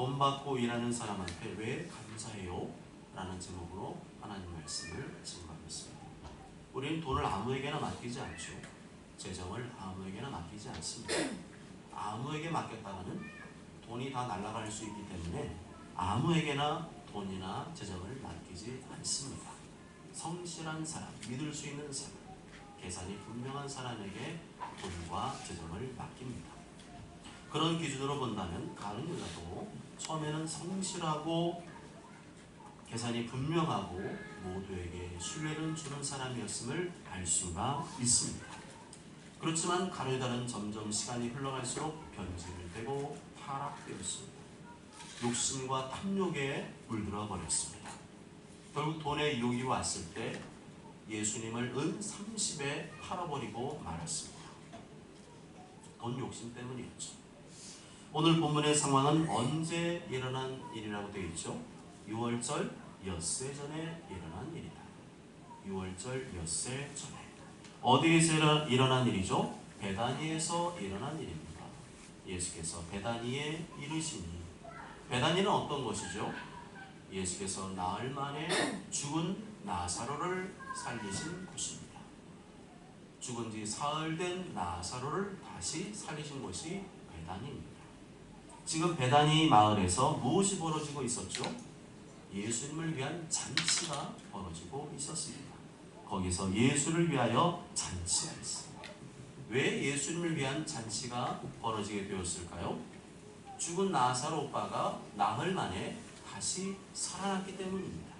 돈 받고 일하는 사람한테 왜 감사해요? 라는 제목으로 하나님 말씀을 증거하고 있습니다. 우리는 돈을 아무에게나 맡기지 않죠. 재정을 아무에게나 맡기지 않습니다. 아무에게 맡겼다가는 돈이 다 날아갈 수 있기 때문에 아무에게나 돈이나 재정을 맡기지 않습니다. 성실한 사람, 믿을 수 있는 사람, 계산이 분명한 사람에게 돈과 재정을 맡깁니다. 그런 기준으로 본다면 다른 여자도 처음에는 성실하고 계산이 분명하고 모두에게 신뢰를 주는 사람이었음을 알 수가 있습니다. 그렇지만 가느다란 점점 시간이 흘러갈수록 변질을 되고 타락되었습니다. 욕심과 탐욕에 물들어 버렸습니다. 결국 돈의 유혹이 왔을 때 예수님을 은 30에 팔아버리고 말았습니다. 돈 욕심 때문이었죠. 오늘 본문의 상황은 언제 일어난 일이라고 되어 있죠? 6월절 엿새 전에 일어난 일이다. 6월절 엿새 전에. 어디에서 일어난 일이죠? 베다니에서 일어난 일입니다. 예수께서 베다니에 이르시니, 베다니는 어떤 곳이죠? 예수께서 나흘 만에 죽은 나사로를 살리신 곳입니다. 죽은 지 사흘 된 나사로를 다시 살리신 곳이 베다니입니다. 지금 베다니 마을에서 무엇이 벌어지고 있었죠? 예수님을 위한 잔치가 벌어지고 있었습니다. 거기서 예수를 위하여 잔치하였습니다. 왜 예수님을 위한 잔치가 벌어지게 되었을까요? 죽은 나사로 오빠가 나흘 만에 다시 살아났기 때문입니다.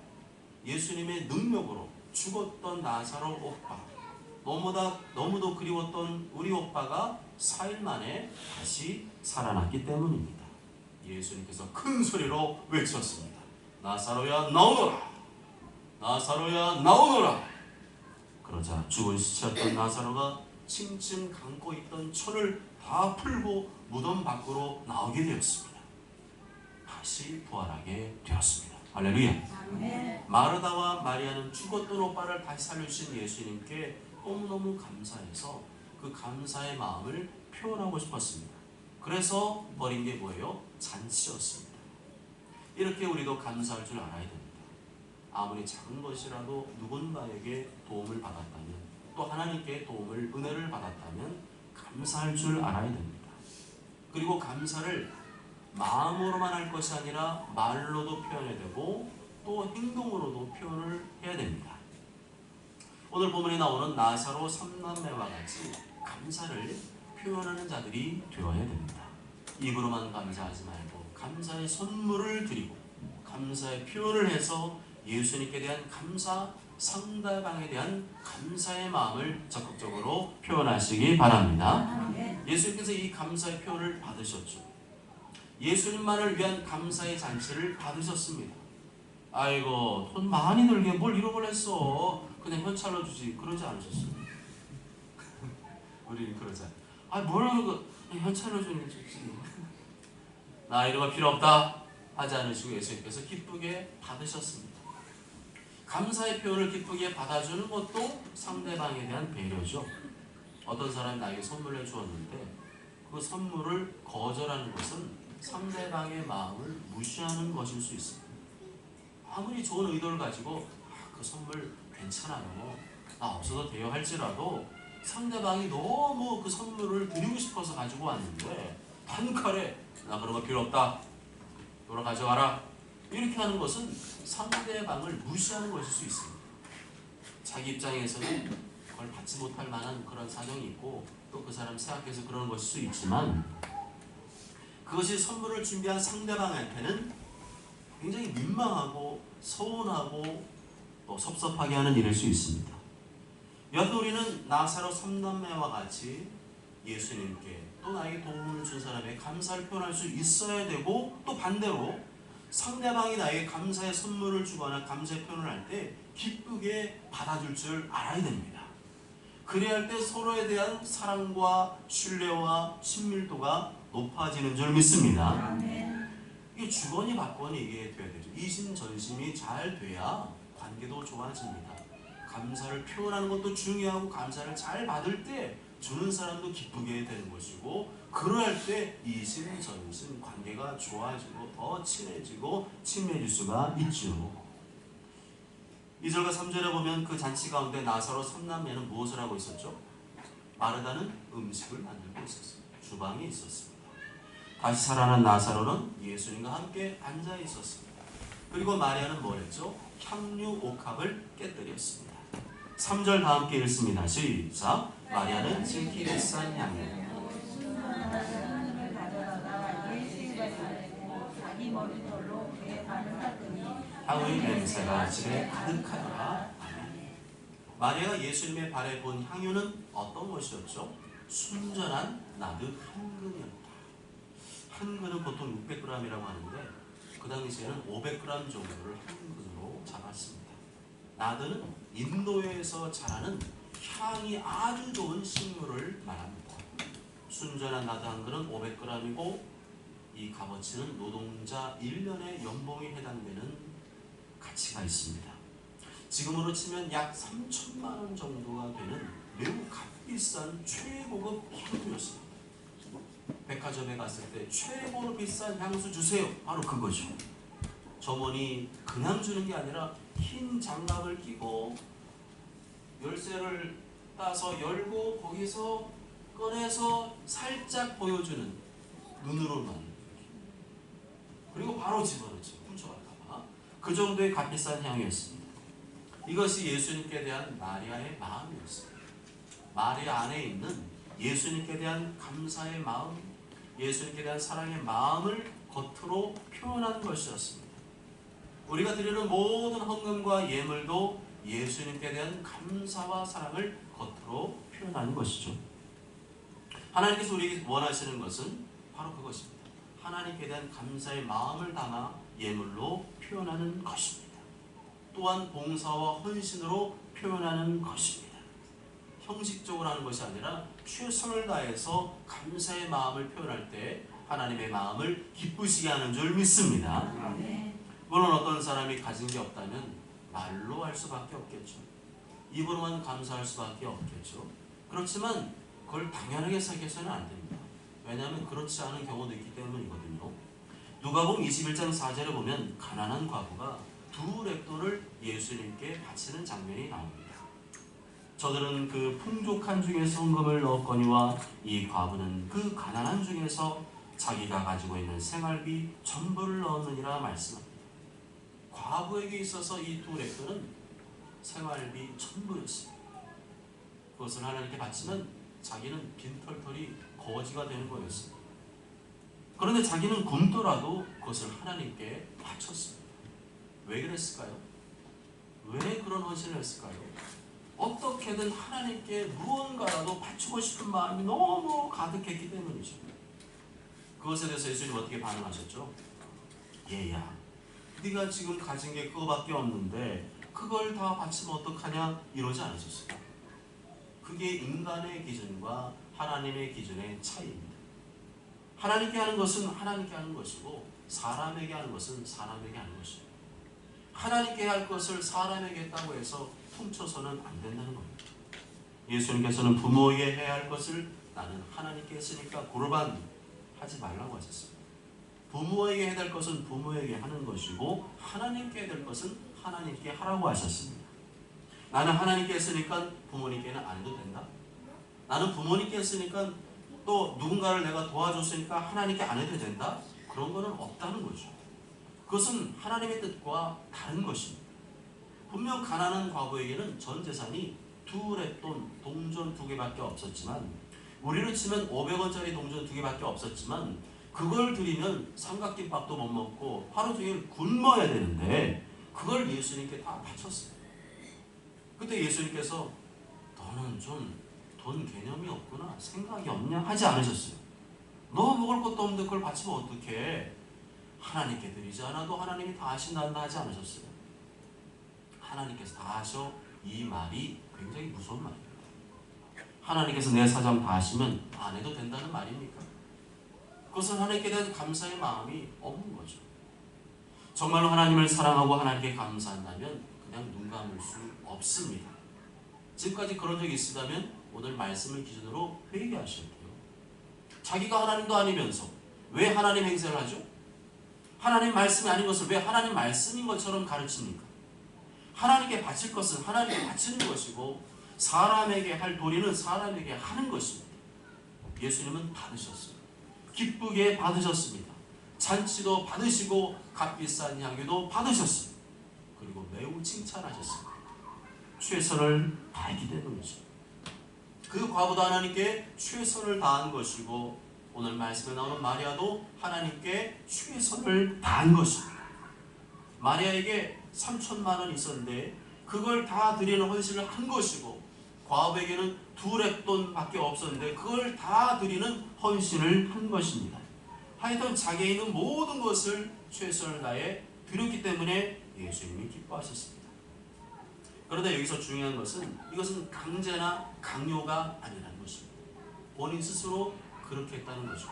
예수님의 능력으로 죽었던 나사로 오빠, 너무도 그리웠던 우리 오빠가 4일 만에 다시 살아났기 때문입니다. 예수님께서 큰 소리로 외쳤습니다. 나사로야 나오너라! 나사로야 나오너라! 그러자 죽은 시체였던 나사로가 칭칭 감고 있던 천을 다 풀고 무덤 밖으로 나오게 되었습니다. 다시 부활하게 되었습니다. 할렐루야. 마르다와 마리아는 죽었던 오빠를 다시 살려주신 예수님께 너무너무 감사해서 그 감사의 마음을 표현하고 싶었습니다. 그래서 벌인 게 뭐예요? 잔치였습니다. 이렇게 우리도 감사할 줄 알아야 됩니다. 아무리 작은 것이라도 누군가에게 도움을 받았다면, 또 하나님께 도움을, 은혜를 받았다면 감사할 줄 알아야 됩니다. 그리고 감사를 마음으로만 할 것이 아니라 말로도 표현해야 되고 또 행동으로도 표현을 해야 됩니다. 오늘 본문에 나오는 나사로 3남매와 같이 감사를 표현하는 자들이 되어야 됩니다. 입으로만 감사하지 말고 감사의 선물을 드리고 감사의 표현을 해서 예수님께 대한 감사, 상대방에 대한 감사의 마음을 적극적으로 표현하시기 바랍니다. 예수님께서 이 감사의 표현을 받으셨죠. 예수님만을 위한 감사의 잔치를 받으셨습니다. 아이고 돈 많이 들게 뭘 이런 걸 했어. 그냥 현찰로 주지. 그러지 않으셨어요. 우리는 그러잖아요. 아 뭐라고 현찰로 주는 게 좋지. 나 이런 거 필요 없다 하지 않으시고 예수님께서 기쁘게 받으셨습니다. 감사의 표현을 기쁘게 받아주는 것도 상대방에 대한 배려죠. 어떤 사람이 나에게 선물을 주었는데 그 선물을 거절하는 것은 상대방의 마음을 무시하는 것일 수 있습니다. 아무리 좋은 의도를 가지고 그 선물 괜찮아요, 나 없어도 돼요 할지라도 상대방이 너무 그 선물을 드리고 싶어서 가지고 왔는데 단칼에 나 그런 거 필요 없다, 너로 가져가라, 이렇게 하는 것은 상대방을 무시하는 것일 수 있습니다. 자기 입장에서는 그걸 받지 못할 만한 그런 사정이 있고 또 그 사람 생각해서 그러는 것일 수 있지만 그것이 선물을 준비한 상대방한테는 굉장히 민망하고 서운하고 또 섭섭하게 하는 일일 수 있습니다. 여하튼 우리는 나사로 3남매와 같이 예수님께 또 나에게 도움을 준 사람에게 감사를 표현할 수 있어야 되고 또 반대로 상대방이 나에게 감사의 선물을 주거나 감사의 표현을 할 때 기쁘게 받아줄 줄 알아야 됩니다. 그래야 할 때 서로에 대한 사랑과 신뢰와 친밀도가 높아지는 줄 믿습니다. 이게 주거니 받거니 이게 돼야 되죠. 이심전심이 잘 돼야 관계도 좋아집니다. 감사를 표현하는 것도 중요하고 감사를 잘 받을 때 주는 사람도 기쁘게 되는 것이고 그럴 때 이심전심 관계가 좋아지고 더 친해지고 친밀해질 수가 있죠. 2절과 3절에 보면 그 잔치 가운데 나사로 3남매는 무엇을 하고 있었죠? 마르다는 음식을 만들고 있었어요. 주방에 있었습니다. 다시 살아난 나사로는 예수님과 함께 앉아 있었습니다. 그리고 마리아는 뭘 했죠? 향유 옥합을 깨뜨렸습니다. 3절 다 함께 읽습니다. 시작. 마리아는 진키를 싼 향유 향의 냄새가 집에 가득하더라. 마리아가 예수님의 발에 본 향유는 어떤 것이었죠? 순전한 나드 한 근이었다. 한 근은 보통 600g이라고 하는데 그 당시에는 500g 정도를 한 근으로 잡았습니다. 나드는 인도에서 자라는 향이 아주 좋은 식물을 말합니다. 순전한 나드 한 근은 500g이고 이 값어치는 노동자 1년의 연봉에 해당되는 가치가 있습니다. 지금으로 치면 약 3천만 원 정도가 되는 매우 값비싼 최고급 향수였습니다. 백화점에 갔을 때 최고로 비싼 향수 주세요. 바로 그거죠. 점원이 그냥 주는 게 아니라 흰 장갑을 끼고 열쇠를 따서 열고 거기서 꺼내서 살짝 보여주는 눈으로만 그리고 바로 집어넣죠. 훔쳐갈까봐. 그 정도의 값비싼 향이었습니다. 이것이 예수님께 대한 마리아의 마음이었습니다. 마리아 안에 있는 예수님께 대한 감사의 마음, 예수님께 대한 사랑의 마음을 겉으로 표현한 것이었습니다. 우리가 드리는 모든 헌금과 예물도 예수님께 대한 감사와 사랑을 겉으로 표현하는 것이죠. 하나님께서 우리에게 원하시는 것은 바로 그것입니다. 하나님께 대한 감사의 마음을 담아 예물로 표현하는 것입니다. 또한 봉사와 헌신으로 표현하는 것입니다. 형식적으로 하는 것이 아니라 최선을 다해서 감사의 마음을 표현할 때 하나님의 마음을 기쁘시게 하는 줄 믿습니다. 물론 어떤 사람이 가진 게 없다면 말로 할 수밖에 없겠죠. 입으로만 감사할 수밖에 없겠죠. 그렇지만 그걸 당연하게 생각해서는 안 됩니다. 왜냐하면 그렇지 않은 경우도 있기 때문이거든요. 누가복음 21장 4절에 보면 가난한 과부가 2렙돈을 예수님께 바치는 장면이 나옵니다. 저들은 그 풍족한 중에서 헌금을 넣었거니와 이 과부는 그 가난한 중에서 자기가 가지고 있는 생활비 전부를 넣었느니라 말씀합니다. 과부에게 있어서 이 2렙돈은 생활비 전부였습니다. 그것을 하나님께 바치면 자기는 빈털털이 거지가 되는 거였습니다. 그런데 자기는 굶더라도 그것을 하나님께 바쳤습니다. 왜 그랬을까요? 왜 그런 헌신을 했을까요? 어떻게든 하나님께 무언가라도 바치고 싶은 마음이 너무 가득했기 때문이죠. 그것에 대해서 예수님 어떻게 반응하셨죠? 얘야, 네가 지금 가진 게 그거밖에 없는데 그걸 다 바치면 어떡하냐? 이러지 않으셨어요. 그게 인간의 기준과 하나님의 기준의 차이입니다. 하나님께 하는 것은 하나님께 하는 것이고 사람에게 하는 것은 사람에게 하는 것입니다. 하나님께 할 것을 사람에게 했다고 해서 훔쳐서는 안 된다는 겁니다. 예수님께서는 부모에게 해야 할 것을 나는 하나님께 했으니까 고르반 하지 말라고 하셨습니다. 부모에게 해야 될 것은 부모에게 하는 것이고 하나님께 해야 될 것은 하나님께 하라고 하셨습니다. 나는 하나님께 했으니까 부모님께는 안 해도 된다? 나는 부모님께 했으니까 또 누군가를 내가 도와줬으니까 하나님께 안 해도 된다? 그런 거는 없다는 거죠. 그것은 하나님의 뜻과 다른 것입니다. 분명 가난한 과부에게는 전 재산이 2렙돈 동전 2개밖에 없었지만 우리로 치면 500원짜리 동전 2개밖에 없었지만 그걸 드리면 삼각김밥도 못 먹고 하루 종일 굶어야 되는데 그걸 예수님께 다 바쳤어요. 그때 예수님께서 너는 좀 돈 개념이 없구나, 생각이 없냐 하지 않으셨어요. 너 먹을 것도 없는데 그걸 바치면 어떡해? 하나님께 드리지 않아도 하나님이 다 하신다 하지 않으셨어요. 하나님께서 다 하셔, 이 말이 굉장히 무서운 말입니다. 하나님께서 내 사정 다 하시면 안 해도 된다는 말입니까? 그것은 하나님께 대한 감사의 마음이 없는 거죠. 정말로 하나님을 사랑하고 하나님께 감사한다면 그냥 눈 감을 수 없습니다. 지금까지 그런 적이 있으다면 오늘 말씀을 기준으로 회개하셔야 돼요. 자기가 하나님도 아니면서 왜 하나님 행세를 하죠? 하나님 말씀이 아닌 것을 왜 하나님 말씀인 것처럼 가르칩니까? 하나님께 바칠 것은 하나님께 바치는 것이고 사람에게 할 도리는 사람에게 하는 것입니다. 예수님은 받으셨어요. 기쁘게 받으셨습니다. 잔치도 받으시고 값비싼 향유도 받으셨어요. 그리고 매우 칭찬하셨습니다. 최선을 다했기 때문이죠. 그 과부도 하나님께 최선을 다한 것이고 오늘 말씀에 나오는 마리아도 하나님께 최선을 다한 것입니다. 마리아에게 3천만 원 있었는데 그걸 다 드리는 헌신을 한 것이고 과부에게는 2렙돈밖에 없었는데 그걸 다 드리는 헌신을 한 것입니다. 하여튼 자기에 있는 모든 것을 최선을 다해 드렸기 때문에 예수님이 기뻐하셨습니다. 그런데 여기서 중요한 것은 이것은 강제나 강요가 아니라는 것입니다. 본인 스스로 그렇게 했다는 거죠.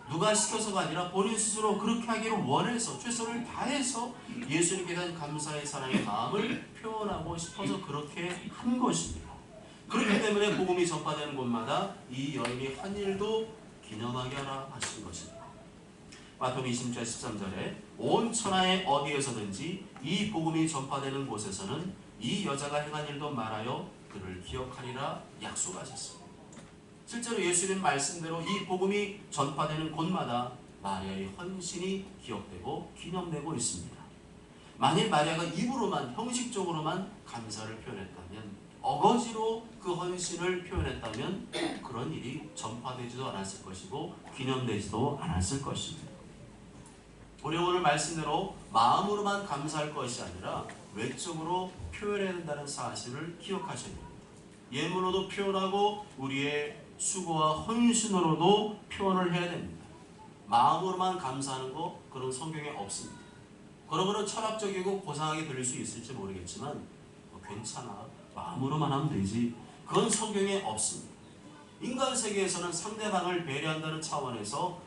누가 시켜서가 아니라 본인 스스로 그렇게 하기를 원해서 최선을 다해서 예수님께 대한 감사의 사랑의 마음을 표현하고 싶어서 그렇게 한 것입니다. 그렇기 때문에 복음이 전파되는 곳마다 이 여인이 한 일도 기념하게 하라 하신 것입니다. 마태복음 20장 13절에 온 천하에 어디에서든지 이 복음이 전파되는 곳에서는 이 여자가 행한 일도 말하여 그를 기억하리라 약속하셨습니다. 실제로 예수님 말씀대로 이 복음이 전파되는 곳마다 마리아의 헌신이 기억되고 기념되고 있습니다. 만일 마리아가 입으로만 형식적으로만 감사를 표현했다면 어거지로 그 헌신을 표현했다면 그런 일이 전파되지도 않았을 것이고 기념되지도 않았을 것입니다. 우리 오늘 말씀대로 마음으로만 감사할 것이 아니라 외적으로 표현해야 된다는 사실을 기억하셔야 됩니다. 예문으로도 표현하고 우리의 수고와 헌신으로도 표현을 해야 됩니다. 마음으로만 감사하는 거 그런 성경에 없습니다. 그러므로 철학적이고 고상하게 들릴 수 있을지 모르겠지만 괜찮아 마음으로만 하면 되지 그건 성경에 없습니다. 인간 세계에서는 상대방을 배려한다는 차원에서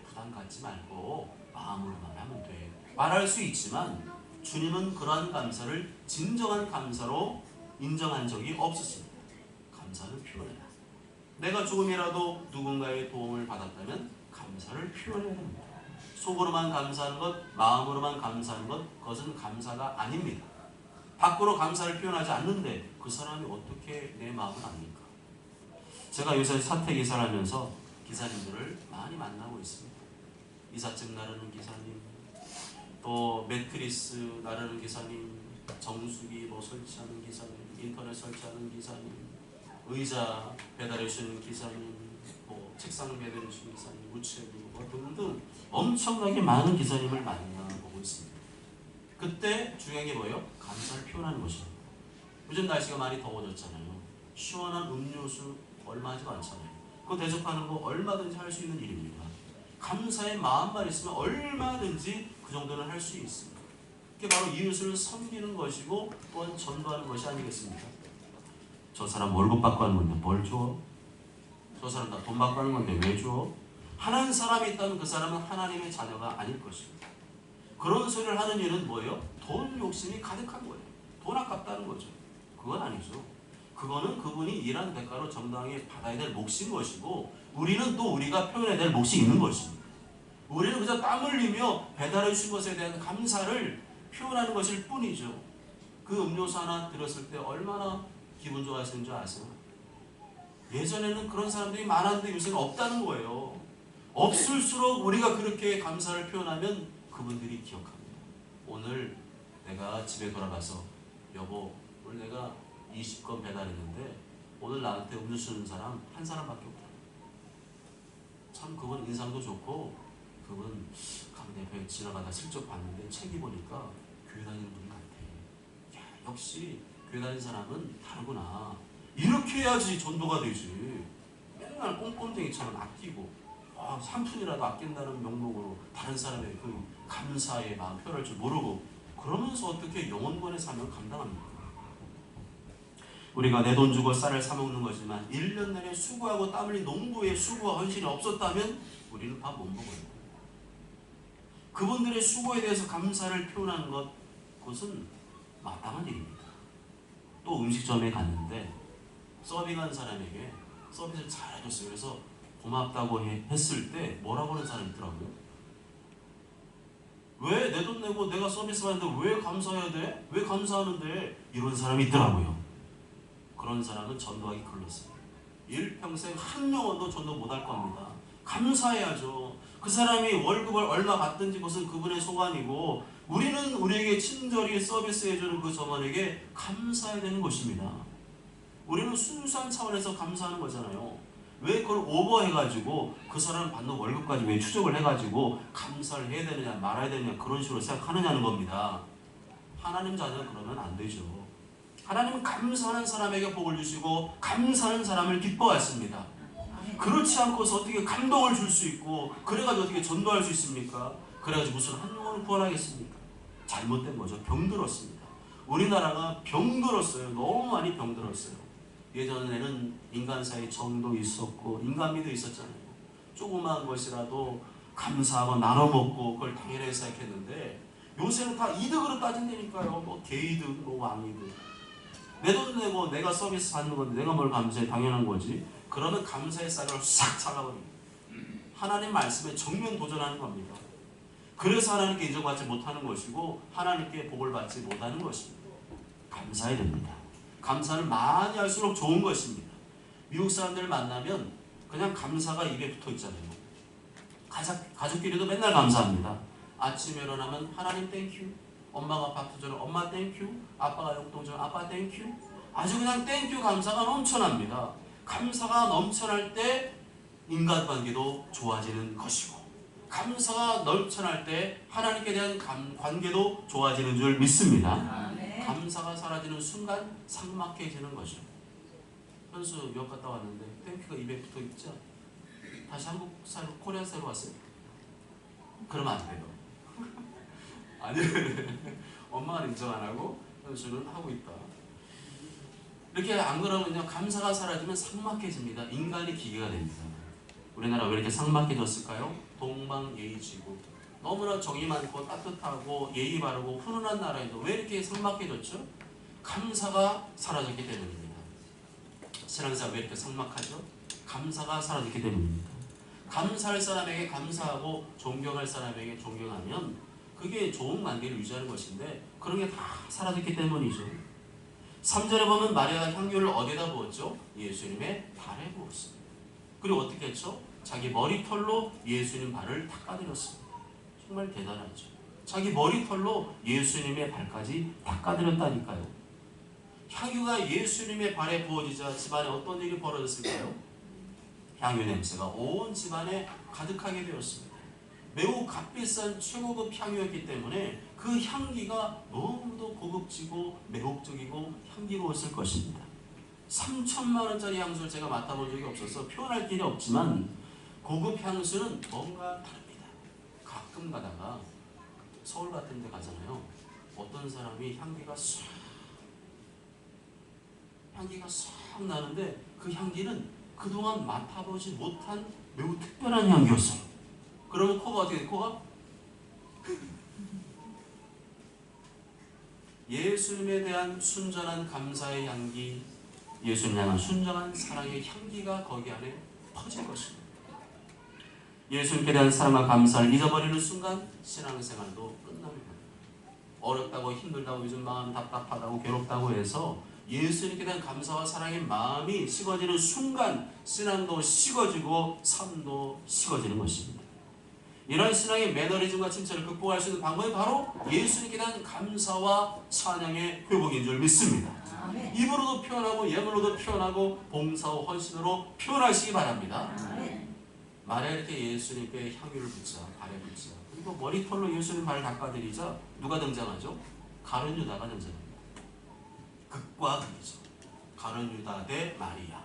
부담 갖지 말고 마음으로만 하면 돼 말할 수 있지만 주님은 그러한 감사를 진정한 감사로 인정한 적이 없었습니다. 감사를 표현해라. 내가 조금이라도 누군가의 도움을 받았다면 감사를 표현해야 됩니다. 속으로만 감사하는 것, 마음으로만 감사하는 것, 그것은 감사가 아닙니다. 밖으로 감사를 표현하지 않는데 그 사람이 어떻게 내 마음을 압니까? 제가 요새 사택이사를 하면서 기사님들을 많이 만나고 있습니다. 이삿짐 나르는 기사님, 또 매트리스 나르는 기사님, 정수기 뭐 설치하는 기사님, 인터넷 설치하는 기사님, 의자 배달해 주시는 기사님, 뭐 책상 배달해 주시는 기사님, 우체부 뭐 등등 엄청나게 많은 기사님을 만나보고 있습니다. 그때 중요한 게 뭐예요? 감사를 표현하는 것입니다. 요즘 날씨가 많이 더워졌잖아요. 시원한 음료수 얼마 하지도 않잖아요. 그거 대접하는 거 얼마든지 할 수 있는 일입니다. 감사의 마음만 있으면 얼마든지 그 정도는 할 수 있습니다. 그게 바로 이웃을 섬기는 것이고 또한 전도하는 것이 아니겠습니까? 저 사람 월급 받고 하는 건데 뭘 줘? 저 사람 다 돈 받고 하는 건데 왜 줘? 하는 사람이 있다면 그 사람은 하나님의 자녀가 아닐 것입니다. 그런 소리를 하는 이유는 뭐예요? 돈 욕심이 가득한 거예요. 돈 아깝다는 거죠. 그건 아니죠. 그거는 그분이 일한 대가로 정당하게 받아야 될 몫인 것이고 우리는 또 우리가 표현해야 될 몫이 있는 것입니다. 우리는 그저 땀 흘리며 배달해 주신 것에 대한 감사를 표현하는 것일 뿐이죠. 그 음료수 하나 들었을 때 얼마나 기분 좋아하시는 줄 아세요? 예전에는 그런 사람들이 많았는데 요새는 없다는 거예요. 없을수록 우리가 그렇게 감사를 표현하면 그분들이 기억합니다. 오늘 내가 집에 돌아가서 여보 오늘 내가 20건 배달했는데 오늘 나한테 음료수 주는 사람 한 사람밖에 없다. 참 그분 인상도 좋고 그분 강대표에 지나가다 슬쩍 봤는데 책이 보니까 교회 다니는 분이 같아. 야, 역시 교회 다니는 사람은 다르구나. 이렇게 해야지 전도가 되지. 맨날 꼼꼼쟁이처럼 아끼고 한 푼이라도 아낀다는 명목으로 다른 사람의 그 감사의 마음 표현할 줄 모르고 그러면서 어떻게 영혼권의 삶을 감당합니까? 우리가 내 돈 주고 쌀을 사 먹는 거지만 1년 내내 수고하고 땀 흘린 농부의 수고와 헌신이 없었다면 우리는 밥 못 먹어요. 그분들의 수고에 대해서 감사를 표현하는 것 그것은 마땅한 일입니다. 또 음식점에 갔는데 서빙한 사람에게 서비스를 잘 해줬어요. 그래서 고맙다고 했을 때 뭐라고 하는 사람이 있더라고요. 왜 내 돈 내고 내가 서비스 받는데 왜 감사해야 돼? 왜 감사하는데? 이런 사람이 있더라고요. 그런 사람은 전도하기 글렀어요. 일평생 한 영혼도 전도 못할 겁니다. 감사해야죠. 그 사람이 월급을 얼마 받든지 그것은 그분의 소관이고, 우리는 우리에게 친절히 서비스해주는 그 점원에게 감사해야 되는 것입니다. 우리는 순수한 차원에서 감사하는 거잖아요. 왜 그걸 오버해가지고 그 사람 받는 월급까지 왜 추적을 해가지고 감사를 해야 되느냐 말아야 되느냐 그런 식으로 생각하느냐는 겁니다. 하나님 자녀는 그러면 안 되죠. 하나님은 감사하는 사람에게 복을 주시고 감사하는 사람을 기뻐하십니다. 그렇지 않고서 어떻게 감동을 줄 수 있고 그래가지고 어떻게 전도할 수 있습니까? 그래가지고 무슨 한 영혼을 구원하겠습니까? 잘못된 거죠. 병들었습니다. 우리나라가 병들었어요. 너무 많이 병들었어요. 예전에는 인간사이에 정도 있었고 인간미도 있었잖아요. 조그마한 것이라도 감사하고 나눠먹고 그걸 당연하게 생각했는데 요새는 다 이득으로 따진다니까요. 뭐 개이득, 뭐 왕이득. 내 돈 내고 내가 서비스 받는 건데 내가 뭘 감사해? 당연한 거지. 그러면 감사의 싹을 싹 잘라버립니다. 하나님 말씀에 정면 도전하는 겁니다. 그래서 하나님께 인정받지 못하는 것이고 하나님께 복을 받지 못하는 것입니다. 감사해야 됩니다. 감사를 많이 할수록 좋은 것입니다. 미국 사람들 만나면 그냥 감사가 입에 붙어 있잖아요. 가족끼리도 맨날 감사합니다. 아침에 일어나면 하나님 땡큐, 엄마가 밥 주면 엄마 땡큐, 아빠가 용돈 주면 아빠 땡큐. 아주 그냥 땡큐 감사가 넘쳐납니다. 감사가 넘쳐날 때 인간관계도 좋아지는 것이고 감사가 넘쳐날 때 하나님께 대한 관계도 좋아지는 줄 믿습니다. 감사가 사라지는 순간 삭막해지는 거죠. 현수 미국 갔다 왔는데 땡큐가 입에 붙어 있죠. 다시 한국 살로 코리아 살로 왔어요. 그러면 안 돼요. 아니 엄마가 인정 안 하고 현수는 하고 있다. 이렇게 안 그러면요 감사가 사라지면 삭막해집니다. 인간이 기계가 됩니다. 우리나라 왜 이렇게 삭막해졌을까요? 동방예의지국. 너무나 정이 많고 따뜻하고 예의 바르고 훈훈한 나라에도 왜 이렇게 삭막해졌죠? 감사가 사라졌기 때문입니다. 신앙생활 왜 이렇게 삭막하죠? 감사가 사라졌기 때문입니다. 감사할 사람에게 감사하고 존경할 사람에게 존경하면 그게 좋은 관계를 유지하는 것인데 그런 게 다 사라졌기 때문이죠. 3절에 보면 마리아가 향유를 어디다 부었죠? 예수님의 발에 부었습니다. 그리고 어떻게 했죠? 자기 머리털로 예수님 발을 닦아드렸습니다. 정말 대단하죠. 자기 머리털로 예수님의 발까지 닦아드렸다니까요. 향유가 예수님의 발에 부어지자 집안에 어떤 일이 벌어졌을까요? 향유 냄새가 온 집안에 가득하게 되었습니다. 매우 값비싼 최고급 향유였기 때문에 그 향기가 너무도 고급지고 매혹적이고 향기로웠을 것입니다. 3천만 원짜리 향수를 제가 맡아본 적이 없어서 표현할 길이 없지만 고급 향수는 뭔가 다릅니다. 가끔 가다가 서울 같은 데 가잖아요. 어떤 사람이 향기가 싹 나는데 그 향기는 그동안 맡아보지 못한 매우 특별한 향기였어요. 그러면 코가 어떻게 돼? 코가? 예수님에 대한 순전한 감사의 향기, 예수님에 대한 순전한 사랑의 향기가 거기 안에 퍼질 것입니다. 예수님께 대한 사랑과 감사를 잊어버리는 순간 신앙생활도 끝납니다. 어렵다고 힘들다고 요즘 마음 답답하다고 괴롭다고 해서 예수님께 대한 감사와 사랑의 마음이 식어지는 순간 신앙도 식어지고 삶도 식어지는 것입니다. 이런 신앙의 매너리즘과 침체를 극복할 수 있는 방법이 바로 예수님께 대한 감사와 찬양의 회복인 줄 믿습니다. 입으로도 표현하고 예물로도 표현하고 봉사와 헌신으로 표현하시기 바랍니다. 말에 이렇게 예수님께 향유를 붓자, 발에 붓자. 그리고 머리털로 예수님 발을 닦아드리자 누가 등장하죠? 가룟 유다가 등장합니다. 극과 극이죠. 가룟 유다 대 마리아.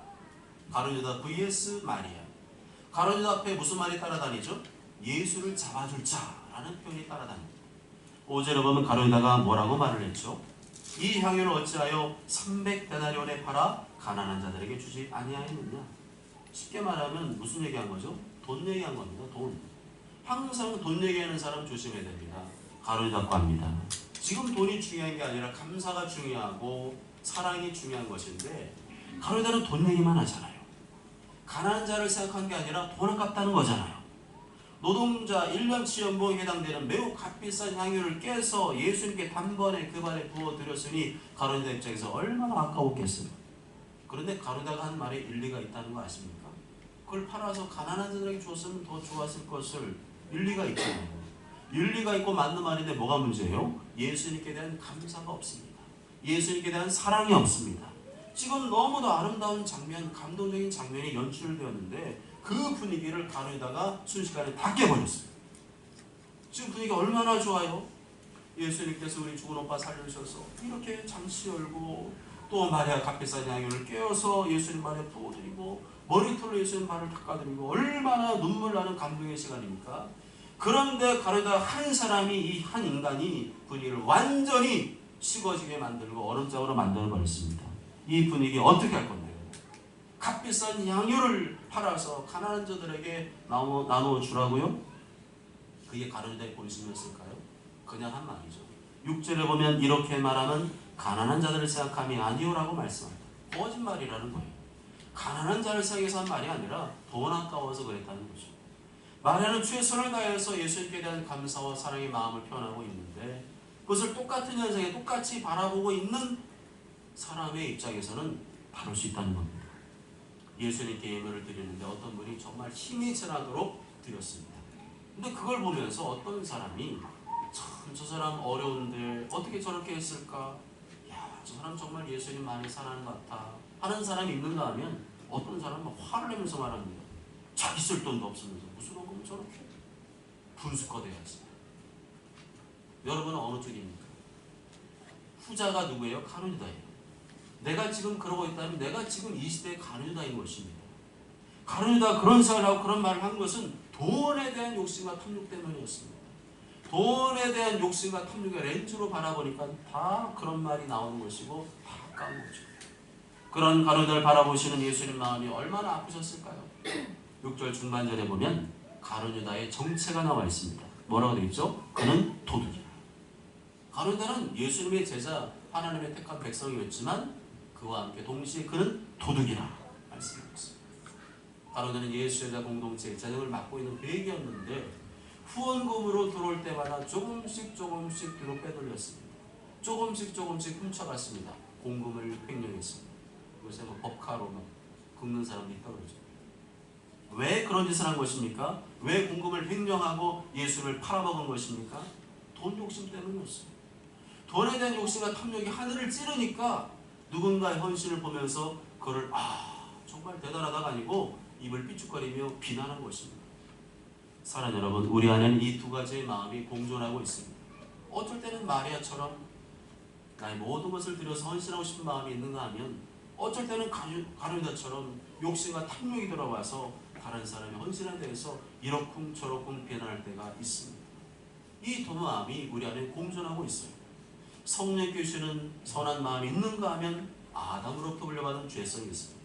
가룟 유다 vs 마리아. 가룟 유다 앞에 무슨 말이 따라다니죠? 예수를 잡아줄 자라는 표현이 따라다닙니다. 5절에 보면 가룟 유다가 뭐라고 말을 했죠? 이 향유를 어찌하여 300데나리온에 팔아 가난한 자들에게 주지 아니하였느냐? 쉽게 말하면 무슨 얘기한 거죠? 돈 얘기한 겁니다. 돈. 항상 돈 얘기하는 사람 조심해야 됩니다. 가룟 유다고 합니다. 지금 돈이 중요한 게 아니라 감사가 중요하고 사랑이 중요한 것인데 가룟 유다는 돈 얘기만 하잖아요. 가난한 자를 생각한 게 아니라 돈 아깝다는 거잖아요. 노동자 1년치 연봉에 해당되는 매우 값비싼 향유를 깨서 예수님께 단번에 그 발에 부어드렸으니 가룟유다 입장에서 얼마나 아까웠겠어요. 그런데 가룟유다가 한 말에 일리가 있다는 거 아십니까? 그걸 팔아서 가난한 자들에게 줬으면 더 좋았을 것을, 일리가 있잖아요. 일리가 있고 맞는 말인데 뭐가 문제예요? 예수님께 대한 감사가 없습니다. 예수님께 대한 사랑이 없습니다. 지금 너무도 아름다운 장면, 감동적인 장면이 연출되었는데 그 분위기를 가룟유다가 순식간에 다 깨버렸어요. 지금 분위기가 얼마나 좋아요? 예수님께서 우리 죽은 오빠 살려주셔서 이렇게 장치 열고 또 마리아 값비싼 향유를 깨어서 예수님 발에 부어드리고 머리털로 예수님 발을 닦아드리고 얼마나 눈물 나는 감동의 시간입니까? 그런데 가룟유다 한 사람이, 이 한 인간이 분위기를 완전히 식어지게 만들고 얼음장으로 만들어버렸습니다. 이 분위기 어떻게 할 건데요? 값비싼 향유를 팔아서 가난한 자들에게 나누어 주라고요? 그게 가룟유다의 본심이었을까요? 그냥 한 말이죠. 6절에 보면 이렇게 말하면 가난한 자들을 생각함이 아니오라고 말씀합니다. 거짓말이라는 거예요. 가난한 자를 생각해서 한 말이 아니라 돈 아까워서 그랬다는 거죠. 마리아는 최선을 다해서 예수님께 대한 감사와 사랑의 마음을 표현하고 있는데 그것을 똑같은 현상에 똑같이 바라보고 있는 사람의 입장에서는 다룰 수 있다는 겁니다. 예수님께 예물을 드리는데 어떤 분이 정말 힘이 지나도록 드렸습니다. 근데 그걸 보면서 어떤 사람이 참 저 사람 어려운데 어떻게 저렇게 했을까? 야, 저 사람 정말 예수님 많이 사랑하는 것 같아 하는 사람이 있는가 하면 어떤 사람은 화를 내면서 말합니다. 자기 쓸 돈도 없으면서 무슨 억울은 저렇게 분수거대하지. 여러분은 어느 쪽입니까? 후자가 누구예요? 가룟유다예요. 내가 지금 그러고 있다면 내가 지금 이 시대의 가룟유다인 것입니다. 가룟유다가 그런 생각을 하고 그런 말을 한 것은 돈에 대한 욕심과 탐욕 때문이었습니다. 돈에 대한 욕심과 탐욕의 렌즈로 바라보니까 다 그런 말이 나오는 것이고 다 깐 거죠. 그런 가룟유다를 바라보시는 예수님 마음이 얼마나 아프셨을까요? 6절 중반절에 보면 가룟유다의 정체가 나와 있습니다. 뭐라고 되어 있죠? 그는 도둑이라. 가룟유다는 예수님의 제자, 하나님의 택한 백성이었지만 그와 함께 동시에 그는 도둑이라 말씀하셨습니다. 가룟유다는 예수 제자 공동체의 재정을 맡고 있는 회계였는데 후원금으로 들어올 때마다 조금씩 뒤로 빼돌렸습니다. 조금씩 훔쳐갔습니다. 공금을 횡령했습니다. 요새 법카로 긁는 사람도 있다고 그러죠. 왜 그런 짓을 한 것입니까? 왜 공금을 횡령하고 예수를 팔아먹은 것입니까? 돈 욕심 때문이었어요. 돈에 대한 욕심과 탐욕이 하늘을 찌르니까 누군가의 헌신을 보면서 그를 정말 대단하다가 아니고 입을 삐죽거리며 비난한 것입니다. 사랑하는 여러분, 우리 안에는 이 두 가지의 마음이 공존하고 있습니다. 어쩔 때는 마리아처럼 나의 모든 것을 들여서 헌신하고 싶은 마음이 있는가 하면 어쩔 때는 가룟유다처럼 욕심과 탐욕이 들어와서 다른 사람의 헌신에 대해서 이러쿵저러쿵 비난할 때가 있습니다. 이 두 마음이 우리 안에 공존하고 있어요. 성령께 주시는 선한 마음이 있는가 하면 아담으로부터 물려받은 죄성이 있습니다.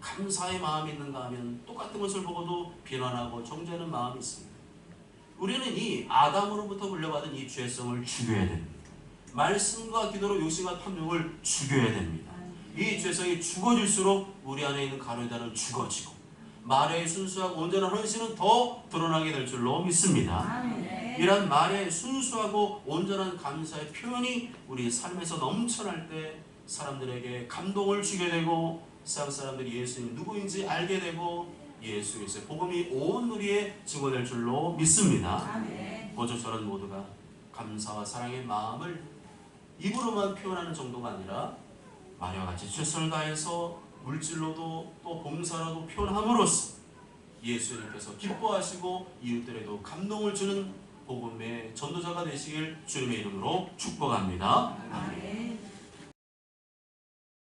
감사의 마음이 있는가 하면 똑같은 것을 보고도 비난하고 정죄하는 마음이 있습니다. 우리는 이 아담으로부터 물려받은 이 죄성을 죽여야 됩니다. 말씀과 기도로 욕심과 탐욕을 죽여야 됩니다. 이 죄성이 죽어질수록 우리 안에 있는 가룟유다는 죽어지고 마리아의 순수하고 온전한 헌신은 더 드러나게 될 줄로 믿습니다. 이런 마리아의 순수하고 온전한 감사의 표현이 우리 삶에서 넘쳐날 때 사람들에게 감동을 주게 되고 세상 사람들이 예수님이 누구인지 알게 되고 예수 그리스도의 복음이 온 우리의 증거될 줄로 믿습니다. 모쪼처럼 모두가 감사와 사랑의 마음을 입으로만 표현하는 정도가 아니라 마리아와 같이 최선을 다해서 물질로도 또 봉사로도 표현함으로써 예수님께서 기뻐하시고 이웃들에도 감동을 주는 복음의 전도자가 되시길 주님의 이름으로 축복합니다. 아멘.